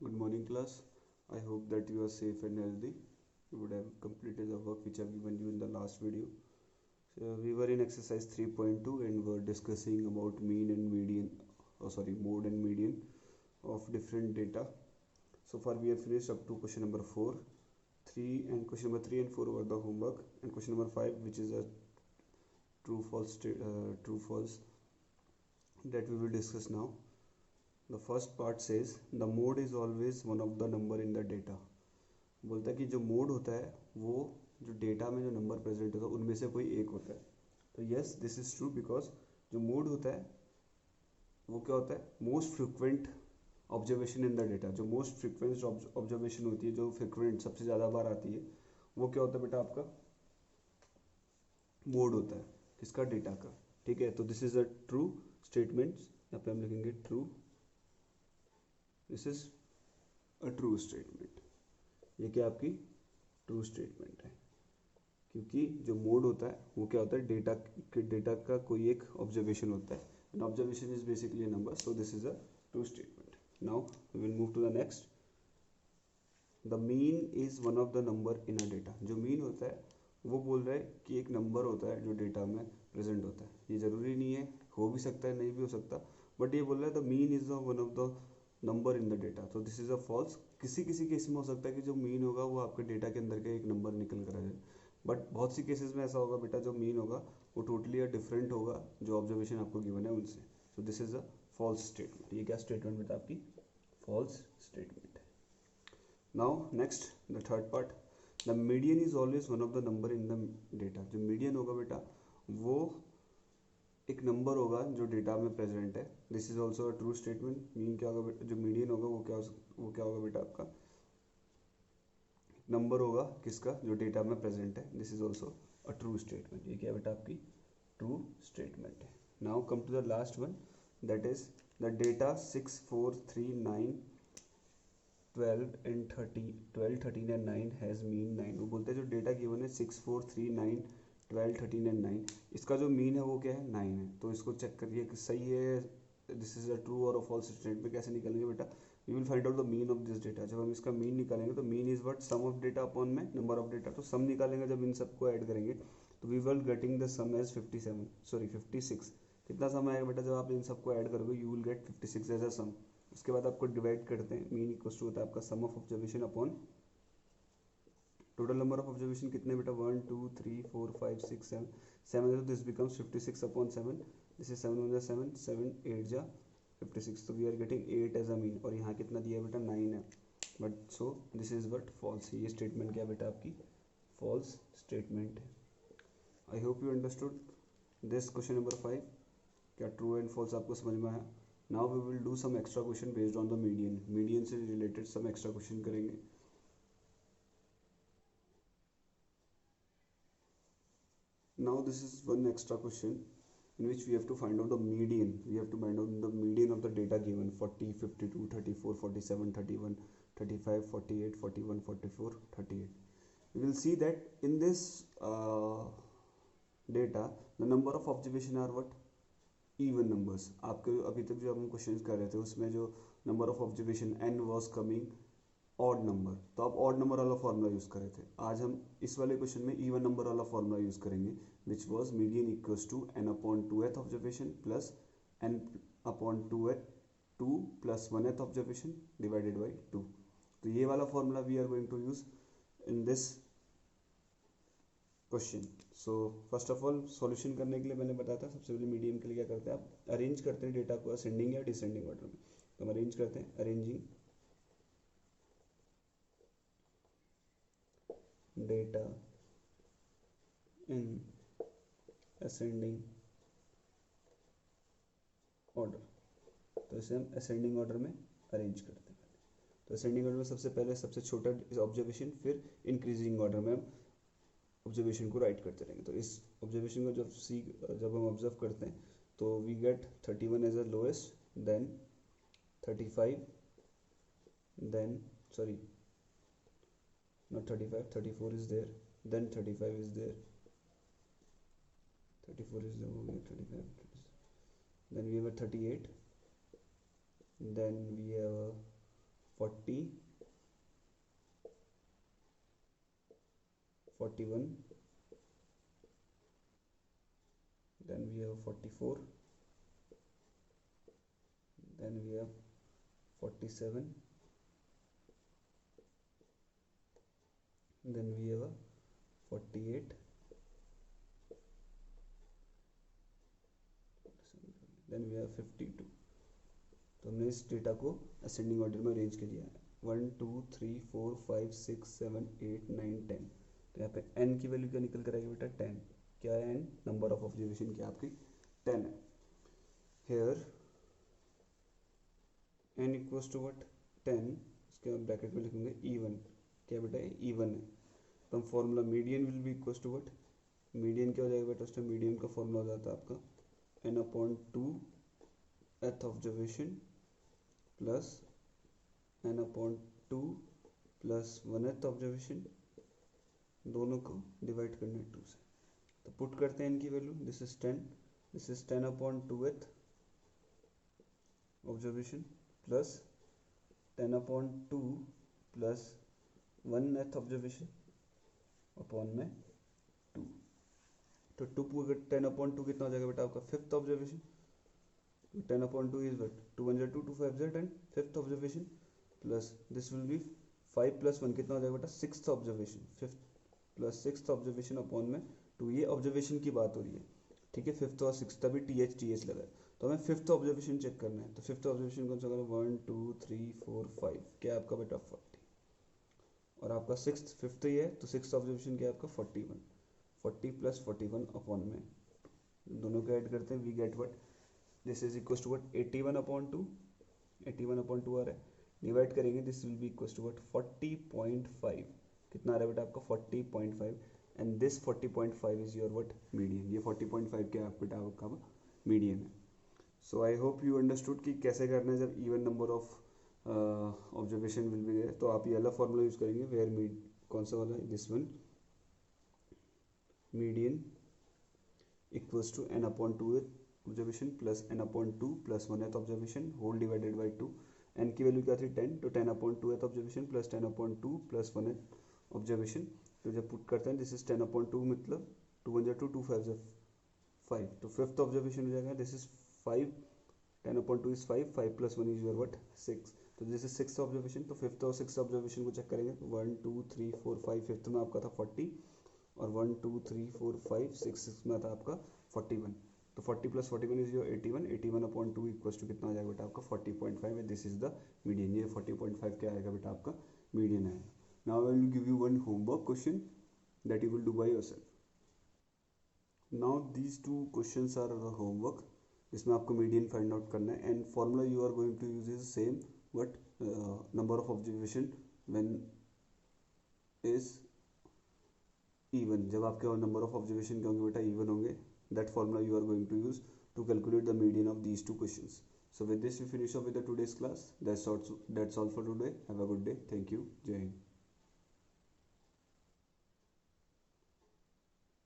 Good morning, class. I hope that you are safe and healthy. You would have completed the work which I've given you in the last video. So we were in exercise 3.2 and were discussing about mean and median, mode and median of different data. So far we have finished up to question number 4. 3 and question number 3 and 4 were the homework, and question number 5, which is a true false, that we will discuss now. The first part says the mode is always one of the number in the data. बोलता है कि जो mode होता है वो जो data में जो नंबर प्रेजेंट होता है उनमें से कोई एक होता है. तो yes, this is true, because जो मोड होता है वो क्या होता है, most frequent observation in the data. जो मोस्ट फ्रिक्वेंट ऑब्जर्वेशन होती है, जो फ्रिक्वेंट सबसे ज़्यादा बार आती है, वो क्या होता है बेटा, आपका मोड होता है. किसका? डेटा का. ठीक है, तो this is a true statement. यहाँ पे हम लिखेंगे true. This is a true statement. ये क्या आपकी ट्रू स्टेटमेंट है, क्योंकि जो मोड होता है वो क्या होता है, डेटा का कोई एक ऑब्जर्वेशन होता है. An observation is basically a number. So this is a true statement. Now we will move to the next. The mean is one of the number in a data. जो mean होता है वो बोल रहा है कि एक नंबर होता है जो डेटा में प्रेजेंट होता है. ये ज़रूरी नहीं है, हो भी सकता है, नहीं भी हो सकता, बट ये बोल रहा है the mean is one of the number in the data. तो दिस इज अ फॉल्स. किसी किसी केस में हो सकता है कि जो मीन होगा वो आपके डेटा के अंदर का एक नंबर निकल कर आ जाए, बट बहुत सी केसेस में ऐसा होगा बेटा, जो मीन होगा वो टोटली डिफरेंट होगा जो ऑब्जर्वेशन आपको गिवन है उनसे. So this is a false statement. ये क्या स्टेटमेंट बेटा आपकी फॉल्स स्टेटमेंट है. Now next, the third part. The median is always one of the number in the data. जो मीडियन होगा बेटा वो एक नंबर होगा जो डेटा में प्रेजेंट है. This is also a true statement. Mean क्या होगा बेटा, जो मीडियन होगा वो क्या होगा बेटा, आपका नंबर होगा किसका, जो डेटा में प्रेजेंट है. This is also a true statement. ये क्या बेटा आपकी ट्रू स्टेटमेंट है. Now come to the last one, that is the data 6, 4, 3, 9, 12 and 30, 12, 13 and 9 has mean 9. वो बोलते हैं जो डेटा गिवन है 6, 4, 3, 9, 12, 13 एंड 9, इसका जो मीन है वो क्या है, 9 है. तो इसको चेक करिए कि सही है. दिस इज अ ट्रू और अ फॉल्स स्टेटमेंट. कैसे निकालेंगे बेटा, we will find out the mean of this data. जब हम इसका मीन निकालेंगे तो mean is what, sum of data upon में नंबर ऑफ डेटा. तो सम निकालेंगे जब इन सबको ऐड करेंगे तो we will getting the sum as 56. कितना सम आएगा बेटा, जब आप इन सबको ऐड करोगे you will get 56 as a sum. उसके बाद आपको डिवाइड करते हैं. मीन इक्वल टू होता है आपका sum of observation upon total number of observation. कितने बेटा, 1, 2, 3, 4, 5, 6, 7. 7 है तो this becomes 56 upon 7. This is 7 one जा 7, 7 8 जा 56. तो we are getting 8 as a mean. और यहाँ कितना दिया बेटा, 9 है. But so this is but false. ये स्टेटमेंट क्या बेटा आपकी फॉल्स स्टेटमेंट है. I hope you understood this question number 5. क्या ट्रू एंड फॉल्स आपको समझ में आया. Now we will do some extra question based on the median. Median से रिलेटेड सम एक्स्ट्रा क्वेश्चन करेंगे. Now this is one extra question in which we have to find out the median. We have to find out the median of the data given 40, 52, 34, 47, 31, 35, 48, 41, 44, 38. We will see that in this data the number of observation are what, even numbers. आपके अभी तक जो हम question कर रहे थे उसमें जो number of observation n was coming odd number, तो आप ऑड नंबर वाला फॉर्मूला यूज़ कर रहे थे. आज हम इस वाले क्वेश्चन में इवन नंबर वाला फॉर्मूला यूज़ करेंगे, which was median equals to n upon 2th observation plus n upon 2 plus 1th observation divided by 2. तो ये वाला formula we are going to use in this question. So first of all solution करने के लिए मैंने बताया था, सबसे पहले मीडियन के लिए क्या करते हैं, आप अरेंज करते हैं डेटा को असेंडिंग या डिसेंडिंग ऑर्डर में. तो हम अरेंज करते हैं, arranging data in ascending order. तो इसे हम असेंडिंग ऑर्डर में अरेंज करते हैं. तो असेंडिंग ऑर्डर में सबसे पहले सबसे छोटा ऑब्जर्वेशन, फिर इंक्रीजिंग ऑर्डर में हम ऑब्जर्वेशन को राइट करते रहेंगे. तो इस ऑब्जर्वेशन को जब हम ऑब्जर्व करते हैं तो we get 31 as a lowest, then 35, then sorry not 35, 34 is there, then 35 is there, 34 is there, 35, then we have a 38, then we have a 40, 41, then we have 44, then we have 47, then we have a 48, then we have 52. तो हमने इस data को ascending order में arrange कर लिया है 1 2 3 4 5 6 7 8 9 10। तो यहाँ पे n की वैल्यू क्या निकल कर आएगी बेटा 10। क्या है n? नंबर ऑफ ऑब्जर्वेशन क्या आपकी 10 है। Here n equals to what 10, इसके ब्रैकेट में लिखेंगे E1। क्या बेटा E1 है। तो हम formula median will be equals to what, median क्या हो जाएगा बेटा, उसमें मीडियन का फॉर्मूला हो जाता है आपका n/2 एथ observation plus n/2 plus 1th observation, दोनों को डिवाइड करना है 2 से। तो पुट करते हैं इनकी value, this is 10, this is 10/2th observation plus 10/2 plus 1th observation upon में 2। तो 10/2 कितना हो जाएगा बेटा आपका 5th observation. 10/2 is what, 2 1 2 2 5 and 5th observation plus this will be 5 plus 1 कितना हो जाएगा बेटा 6th observation, 5th plus 6th observation upon में 2। ये ऑब्जर्वेशन की बात हो रही है, ठीक है। 5th और 6th तभी TH लगा है, तो हमें 5th ऑब्जर्वेशन चेक करना है। तो 5th ऑब्जर्वेशन कौन सा होगा 1 2 3 4 5, क्या है आपका बेटा 40, और आपका 6th 5th ही है तो 6th ऑब्जर्वेशन क्या है आपका 41। 40 प्लस 41 अपॉन में दोनों को ऐड करते हैं, we get what, this is equal to what 81/2, 81/2 आ रहा है, डिवाइड करेंगे this will be equal to what 40.5। कितना आ रहा है बेटा आपका 40.5, and this 40.5 is your what median. ये 40.5 क्या है बेटा आपका मीडियन है। So I hope you understood कि कैसे करना है जब even number of observation will be there. तो आप ये अलग फॉर्मूला यूज करेंगे वेयर कौन सा वाला है, this one, median equals to n/2 observation plus n/2 plus 1th observation whole divided by 2। n की वैल्यू क्या थी 10, तो 10/2th observation plus 10/2 plus 1th observation. तो जब पुट करते हैं दिस इज 10/2 मतलब 2 1 2 2 5 5, तो 5th ऑब्जर्वेशन हो जाएगा this is 5, 10/2 is 5, 5 plus 1 is your what 6। तो दिस इज 6th ऑब्जर्वेशन। तो 5th और 6th ऑब्जर्वेशन को चेक करेंगे, 1 2 3 4 5, 5th में आपका था 40 और 1 2 3 4 5 6 में था आपका 41। तो 40 plus 41 is your 81, 81/2 equals to कितना आ जाएगा बेटा आपका 40.5, दिस इज द मीडियन। ये 40.5 क्या आएगा बेटा आपका मीडियन आएगा। Now I will give you one homework question that you will do by yourself. Now these 2 questions are the homework, इसमें आपको मीडियन फाइंड आउट करना है, and formula you are going to use is same, but number of observation when is even. जब आपके number of observation क्या होंगे बेटा even होंगे, that formula you are going to use to calculate the median of these 2 questions. So with this we finish up with the today's class. That's all for today. Have a good day. Thank you. Jai Hind.